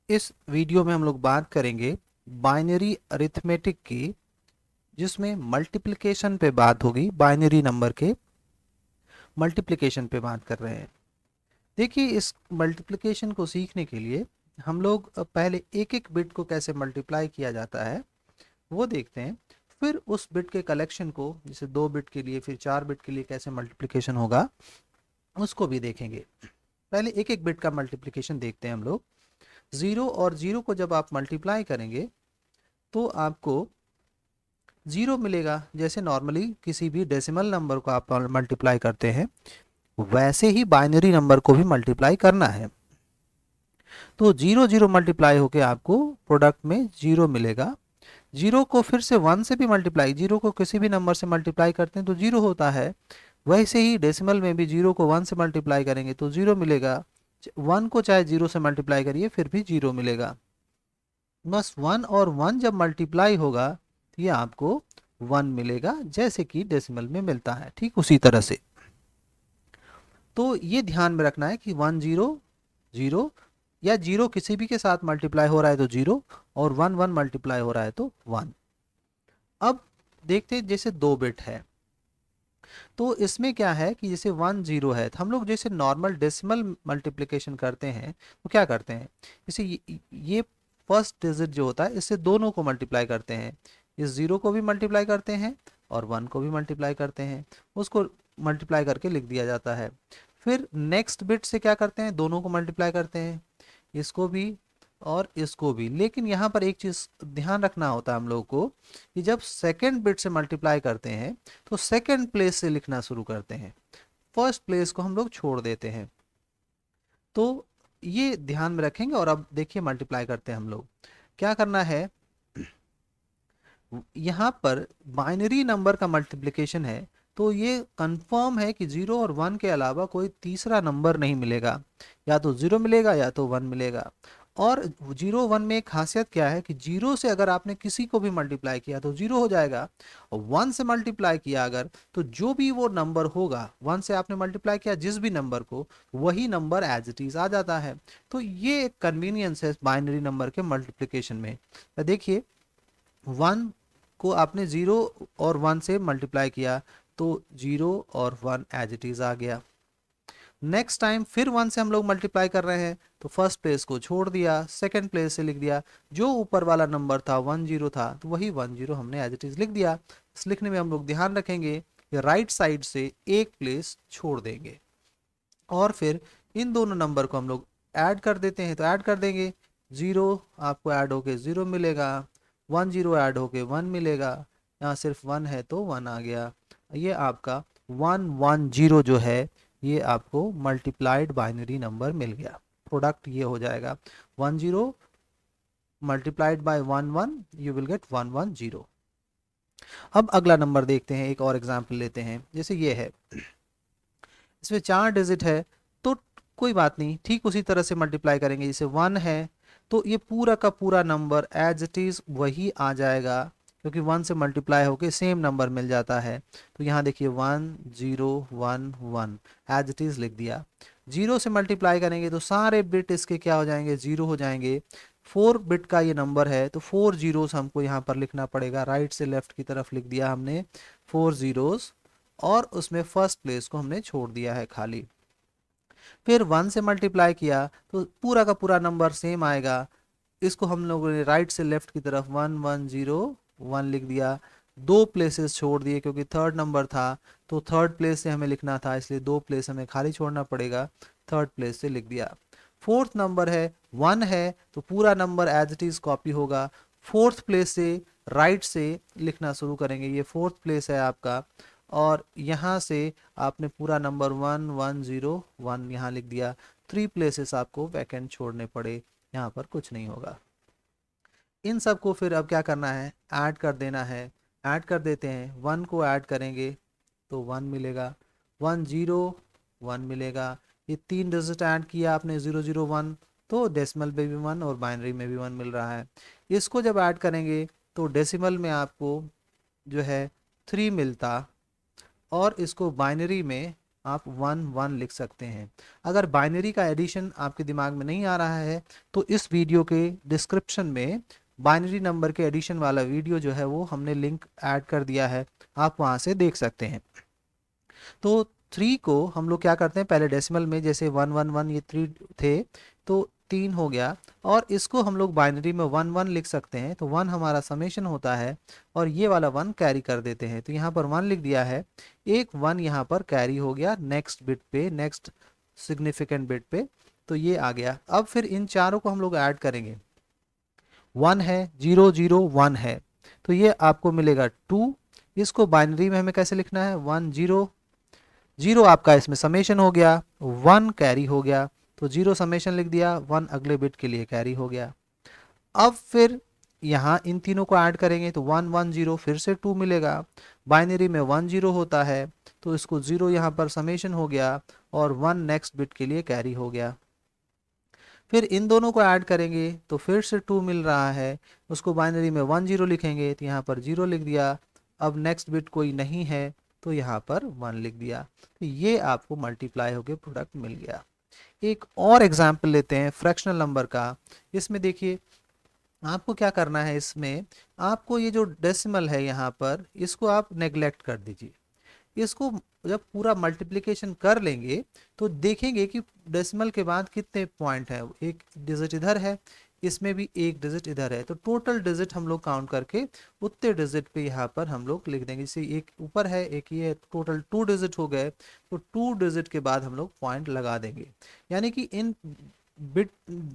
इस वीडियो में हम लोग बात करेंगे बाइनरी अरिथमेटिक की, जिसमें मल्टीप्लिकेशन पे बात होगी। बाइनरी नंबर के मल्टीप्लिकेशन पे बात कर रहे हैं। देखिए, इस मल्टीप्लिकेशन को सीखने के लिए हम लोग पहले एक एक बिट को कैसे मल्टीप्लाई किया जाता है वो देखते हैं। फिर उस बिट के कलेक्शन को, जैसे 2 बिट के लिए फिर 4 बिट के लिए कैसे मल्टीप्लिकेशन होगा उसको भी देखेंगे। पहले एक एक बिट का मल्टीप्लिकेशन देखते हैं हम लोग। 0 और 0 को जब आप मल्टीप्लाई करेंगे तो आपको 0 मिलेगा। जैसे नॉर्मली किसी भी डेसिमल नंबर को आप मल्टीप्लाई करते हैं, वैसे ही बाइनरी नंबर को भी मल्टीप्लाई करना है। तो 0 0 मल्टीप्लाई होके आपको प्रोडक्ट में 0 मिलेगा। 0 को फिर से 1 से भी मल्टीप्लाई, 0 को किसी भी नंबर से मल्टीप्लाई करते हैं तो 0 होता है। वैसे ही डेसिमल में भी 0 को 1 से मल्टीप्लाई करेंगे तो 0 मिलेगा। 1 को चाहे 0 से मल्टीप्लाई करिए फिर भी 0 मिलेगा। बस 1 और 1 जब मल्टीप्लाई होगा तो ये आपको 1 मिलेगा, जैसे कि डेसिमल में मिलता है। ठीक उसी तरह से तो ये ध्यान में रखना है कि 1 0 0 या 0 किसी भी के साथ मल्टीप्लाई हो रहा है तो 0, और 1 1 मल्टीप्लाई हो रहा है तो 1। अब देखते हैं, जैसे 2 बिट है तो इसमें क्या है कि जैसे 1 0 है तो हम लोग जैसे नॉर्मल डेसिमल मल्टीप्लिकेशन करते हैं तो क्या करते हैं, जैसे ये फर्स्ट डिजिट जो होता है इससे दोनों को मल्टीप्लाई करते हैं। इस 0 को भी मल्टीप्लाई करते हैं और 1 को भी मल्टीप्लाई करते हैं, उसको मल्टीप्लाई करके लिख दिया जाता है। फिर नेक्स्ट बिट से क्या करते हैं, दोनों को मल्टीप्लाई करते हैं, इसको भी और इसको भी। लेकिन यहाँ पर एक चीज़ ध्यान रखना होता है हम लोग को कि जब सेकेंड बिट से मल्टीप्लाई करते हैं तो सेकेंड प्लेस से लिखना शुरू करते हैं, फर्स्ट प्लेस को हम लोग छोड़ देते हैं। तो ये ध्यान में रखेंगे। और अब देखिए मल्टीप्लाई करते हैं हम लोग, क्या करना है, यहाँ पर बाइनरी नंबर का मल्टीप्लिकेशन है तो ये कंफर्म है कि 0 और 1 के अलावा कोई तीसरा नंबर नहीं मिलेगा। या तो 0 मिलेगा या तो 1 मिलेगा। और 0 1 में एक खासियत क्या है कि 0 से अगर आपने किसी को भी मल्टीप्लाई किया तो 0 हो जाएगा, और 1 से मल्टीप्लाई किया अगर तो जो भी वो नंबर होगा, 1 से आपने मल्टीप्लाई किया जिस भी नंबर को, वही नंबर एज इट इज आ जाता है। तो ये एक कन्वीनियंस है बाइनरी नंबर के मल्टीप्लिकेशन में। तो देखिए, 1 को आपने 0 और 1 से मल्टीप्लाई किया तो 0 और 1 एज इट इज आ गया। नेक्स्ट टाइम फिर 1 से हम लोग मल्टीप्लाई कर रहे हैं तो फर्स्ट प्लेस को छोड़ दिया, सेकंड प्लेस से लिख दिया, जो ऊपर वाला नंबर था 1 0 था तो वही 1 0 हमने एज इट इज लिख दिया। इस लिखने में हम लोग ध्यान रखेंगे कि राइट साइड से एक प्लेस छोड़ देंगे, और फिर इन दोनों नंबर को हम लोग ऐड कर देते हैं तो ऐड कर देंगे। 0 आपको ऐड होके 0 मिलेगा, 1 0 ऐड होके 1 मिलेगा, यहाँ सिर्फ 1 है तो 1 आ गया। ये आपका 1 1 0 जो है ये आपको मल्टीप्लाइड बाइनरी नंबर मिल गया। प्रोडक्ट ये हो जाएगा 1 0 multiplied by 1 1, you will get 1 1 0। अब अगला नंबर देखते हैं, एक और एग्जाम्पल लेते हैं। जैसे ये है, इसमें 4 डिजिट है तो कोई बात नहीं, ठीक उसी तरह से मल्टीप्लाई करेंगे। जैसे 1 है तो ये पूरा का पूरा नंबर एज इट इज वही आ जाएगा, क्योंकि 1 से मल्टीप्लाई होके सेम नंबर मिल जाता है। तो यहाँ देखिए 1 0 1 1 एज इट इज लिख दिया। 0 से मल्टीप्लाई करेंगे तो सारे बिट इसके क्या हो जाएंगे, 0 हो जाएंगे। 4 बिट का ये नंबर है तो 4 जीरोस हमको यहाँ पर लिखना पड़ेगा, राइट से लेफ्ट की तरफ लिख दिया हमने 4 जीरोस, और उसमें फर्स्ट प्लेस को हमने छोड़ दिया है खाली। फिर 1 से मल्टीप्लाई किया तो पूरा का पूरा नंबर सेम आएगा, इसको हम लोगों ने राइट से लेफ्ट की तरफ 1 1 0 1 लिख दिया। 2 प्लेसेस छोड़ दिए क्योंकि थर्ड नंबर था तो थर्ड प्लेस से हमें लिखना था, इसलिए 2 प्लेस हमें खाली छोड़ना पड़ेगा, थर्ड प्लेस से लिख दिया। फोर्थ नंबर है 1 है तो पूरा number as it is copy होगा, फोर्थ प्लेस से राइट से लिखना शुरू करेंगे, ये फोर्थ प्लेस है आपका, और यहाँ से आपने पूरा नंबर 1 1 0 1 यहाँ लिख दिया। 3 प्लेसेस आपको वैकेंट छोड़ने पड़े, यहाँ पर कुछ नहीं होगा। इन सब को फिर अब क्या करना है, ऐड कर देना है। ऐड कर देते हैं, 1 को ऐड करेंगे तो 1 मिलेगा, 1 0 1 मिलेगा। ये 3 डिजिट ऐड किया आपने 0 0 1, तो डेसिमल में भी 1 और बाइनरी में भी 1 मिल रहा है। इसको जब ऐड करेंगे तो डेसिमल में आपको जो है 3 मिलता, और इसको बाइनरी में आप 1 1 लिख सकते हैं। अगर बाइनरी का एडिशन आपके दिमाग में नहीं आ रहा है तो इस वीडियो के डिस्क्रिप्शन में बाइनरी नंबर के एडिशन वाला वीडियो जो है वो हमने लिंक ऐड कर दिया है, आप वहाँ से देख सकते हैं। तो 3 को हम लोग क्या करते हैं, पहले डेसिमल में जैसे 1 1 1 ये 3 थे तो 3 हो गया, और इसको हम लोग बाइनरी में 1 1 लिख सकते हैं, तो 1 हमारा समेशन होता है और ये वाला 1 कैरी कर देते हैं, तो यहाँ पर 1 लिख दिया है, एक 1 यहाँ पर कैरी हो गया नेक्स्ट बिट पे, नेक्स्ट सिग्निफिकेंट बिट पे, तो ये आ गया। अब फिर इन चारों को हम लोग ऐड करेंगे, 1 है 0 0 1 है, तो ये आपको मिलेगा 2। इसको बाइनरी में हमें कैसे लिखना है, 1 0 0 आपका इसमें समेशन हो गया, 1 कैरी हो गया, तो 0 समेशन लिख दिया, 1 अगले बिट के लिए कैरी हो गया। अब फिर यहाँ इन तीनों को ऐड करेंगे तो 1 1 0 फिर से 2 मिलेगा, बाइनरी में 1 0 होता है तो इसको 0 यहाँ पर समेशन हो गया और 1 नेक्स्ट बिट के लिए कैरी हो गया। फिर इन दोनों को ऐड करेंगे तो फिर से 2 मिल रहा है, उसको बाइनरी में 1 0 लिखेंगे तो यहाँ पर 0 लिख दिया, अब नेक्स्ट बिट कोई नहीं है तो यहाँ पर 1 लिख दिया, तो ये आपको मल्टीप्लाई होकर प्रोडक्ट मिल गया। एक और एग्जाम्पल लेते हैं फ्रैक्शनल नंबर का। इसमें देखिए आपको क्या करना है, इसमें आपको ये जो डेसिमल है यहाँ पर इसको आप नेग्लेक्ट कर दीजिए। इसको जब पूरा मल्टीप्लिकेशन कर लेंगे तो देखेंगे कि डेसिमल के बाद कितने पॉइंट है, एक डिजिट इधर है, इसमें भी एक डिजिट इधर है, तो टोटल डिजिट हम लोग काउंट करके उतने डिजिट पे यहाँ पर हम लोग लिख देंगे। जैसे एक ऊपर है एक ये, टोटल 2 डिजिट हो गए, तो 2 डिजिट के बाद हम लोग पॉइंट लगा देंगे। यानी कि इन बिट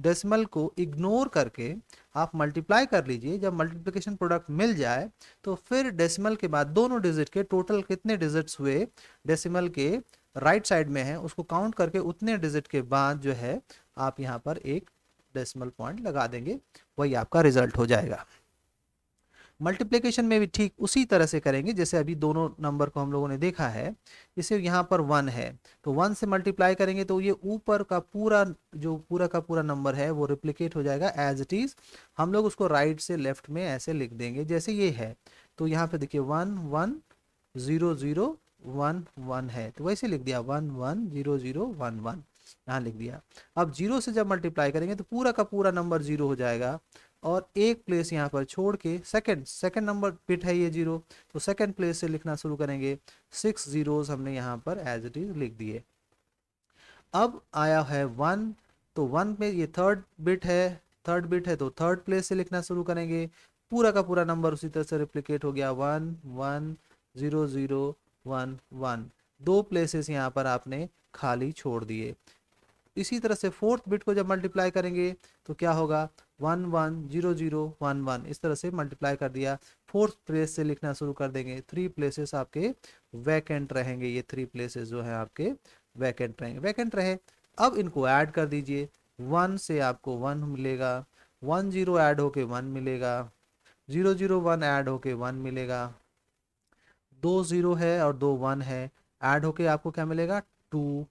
डेसिमल को इग्नोर करके आप मल्टीप्लाई कर लीजिए, जब मल्टीप्लिकेशन प्रोडक्ट मिल जाए तो फिर डेसिमल के बाद दोनों डिजिट के टोटल कितने डिजिट्स हुए डेसिमल के राइट साइड में है उसको काउंट करके उतने डिजिट के बाद जो है आप यहाँ पर एक डेसिमल पॉइंट लगा देंगे, वही आपका रिजल्ट हो जाएगा। मल्टीप्लिकेशन में भी ठीक उसी तरह से करेंगे जैसे अभी दोनों नंबर को हम लोगों ने देखा है। जैसे यहाँ पर 1 है तो 1 से मल्टीप्लाई करेंगे तो ये ऊपर का पूरा जो पूरा का पूरा नंबर है वो रिप्लिकेट हो जाएगा एज इट इज, हम लोग उसको राइट से लेफ्ट में ऐसे लिख देंगे जैसे ये है। तो यहाँ पे देखिए 1 1 0 0 1 1 है, तो वैसे लिख दिया 1 1 0 0 1 1, यहाँ लिख दिया। अब 0 से जब मल्टीप्लाई करेंगे तो पूरा का पूरा नंबर 0 हो जाएगा, और एक प्लेस यहाँ पर छोड़ के सेकंड नंबर बिट है ये 0, तो सेकंड प्लेस से लिखना शुरू करेंगे, 6 जीरोस हमने यहाँ पर एज इट इज लिख दिए। अब आया है 1, तो 1 में ये थर्ड बिट है तो थर्ड प्लेस से लिखना शुरू करेंगे, पूरा का पूरा नंबर उसी तरह से रिप्लिकेट हो गया 1 1 0 0 1 1, 2 प्लेसेस यहाँ पर आपने खाली छोड़ दिए। इसी तरह से फोर्थ बिट को जब मल्टीप्लाई करेंगे तो क्या होगा 1 1 0 0 1 1, इस तरह से मल्टीप्लाई कर दिया, फोर्थ प्लेस से लिखना शुरू कर देंगे, 3 प्लेसेस आपके वैकेंट रहेंगे, ये 3 प्लेसेस जो है आपके वैकेंट रहेंगे, वैकेंट रहे। अब इनको ऐड कर दीजिए, 1 से आपको 1 मिलेगा, 1 0 ऐड होके 1 मिलेगा, 0 0 1 ऐड होके 1 मिलेगा, 2 0 है और 2 1 है, ऐड होके आपको क्या मिलेगा 2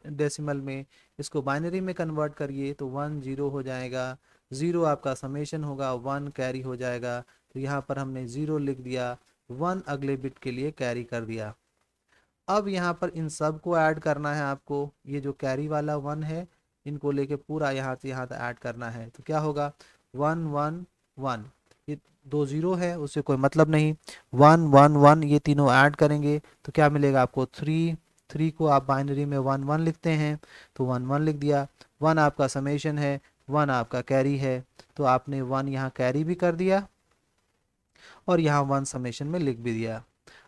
डेसिमल में। इसको बाइनरी में कन्वर्ट करिए तो 1 0 हो जाएगा, 0 आपका समेशन होगा, 1 कैरी हो जाएगा, तो यहाँ पर हमने 0 लिख दिया, 1 अगले बिट के लिए कैरी कर दिया। अब यहाँ पर इन सब को ऐड करना है आपको, ये जो कैरी वाला 1 है इनको लेके पूरा यहाँ से यहाँ तक ऐड करना है, तो क्या होगा 1 1 1, ये 2 0 है उससे कोई मतलब नहीं, 1 1 1 ये तीनों ऐड करेंगे तो क्या मिलेगा आपको 3 3 को आप बाइनरी में 1 1 लिखते हैं तो 1 1 लिख दिया, 1 आपका समेशन है, 1 आपका कैरी है, तो आपने 1 यहाँ कैरी भी कर दिया और यहाँ 1 समेशन में लिख भी दिया।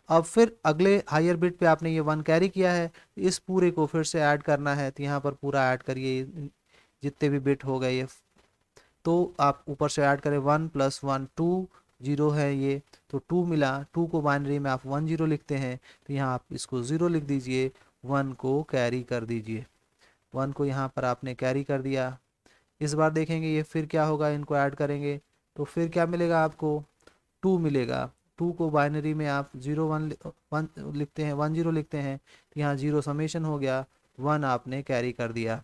अब फिर अगले हायर बिट पे आपने ये 1 कैरी किया है, इस पूरे को फिर से ऐड करना है, तो यहाँ पर पूरा ऐड करिए जितने भी बिट हो गए ये, तो आप ऊपर से ऐड करें 1 + 1 2 0 है ये, तो 2 मिला, 2 को बाइनरी में आप 1 0 लिखते हैं तो यहाँ आप इसको 0 लिख दीजिए, 1 को कैरी कर दीजिए, 1 को यहाँ पर आपने कैरी कर दिया। इस बार देखेंगे ये फिर क्या होगा, इनको ऐड करेंगे तो फिर क्या मिलेगा आपको 2 मिलेगा, 2 को बाइनरी में आप 0 1 लिखते हैं, 1 0 लिखते हैं तो यहाँ 0 समेशन हो गया, 1 आपने कैरी कर दिया।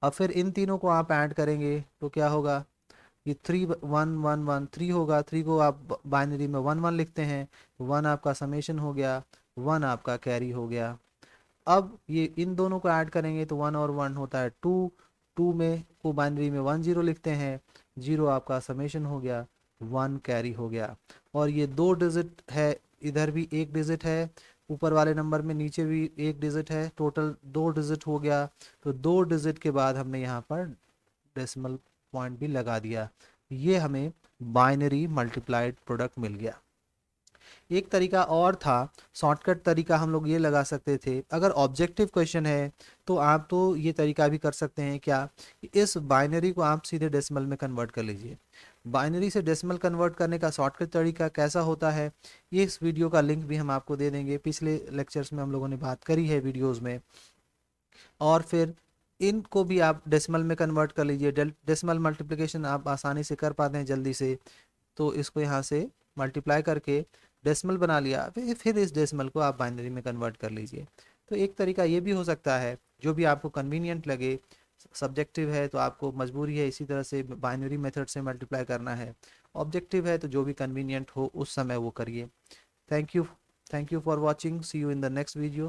अब फिर इन तीनों को आप ऐड करेंगे तो क्या होगा, ये 3 1 1 1 3 होगा, 3 को आप बाइनरी में 1 1 लिखते हैं, 1 आपका समेशन हो गया, 1 आपका कैरी हो गया। अब ये इन दोनों को ऐड करेंगे तो 1 और 1 होता है 2, 2 में को बाइनरी में 1 0 लिखते हैं, 0 आपका समेशन हो गया, 1 कैरी हो गया। और ये 2 डिजिट है, इधर भी 1 डिजिट है, ऊपर वाले नंबर में नीचे भी 1 डिजिट है, टोटल 2 डिजिट हो गया। तो 2 डिजिट के बाद हमने यहाँ पर डेसिमल पॉइंट भी लगा दिया, ये हमें बाइनरी मल्टीप्लाइड प्रोडक्ट मिल गया। एक तरीका और था, शॉर्टकट तरीका हम लोग ये लगा सकते थे, अगर ऑब्जेक्टिव क्वेश्चन है तो आप तो ये तरीका भी कर सकते हैं क्या, इस बाइनरी को आप सीधे डेसिमल में कन्वर्ट कर लीजिए। बाइनरी से डेसिमल कन्वर्ट करने का शॉर्टकट तरीका कैसा होता है, ये इस वीडियो का लिंक भी हम आपको दे देंगे, पिछले लेक्चर्स में हम लोगों ने बात करी है वीडियोज़ में। और फिर इनको भी आप डेसिमल में कन्वर्ट कर लीजिए, डेसिमल मल्टीप्लिकेशन आप आसानी से कर पाते हैं जल्दी से। तो इसको यहाँ से मल्टीप्लाई करके डेसिमल बना लिया, फिर इस डेसिमल को आप बाइनरी में कन्वर्ट कर लीजिए। तो एक तरीका ये भी हो सकता है, जो भी आपको कन्वीनियंट लगे। सब्जेक्टिव है तो आपको मजबूरी है इसी तरह से बाइनरी मेथड से मल्टीप्लाई करना है, ऑब्जेक्टिव है तो जो भी कन्वीनियंट हो उस समय वो करिए। Thank you, thank you for watching, see you in the next video.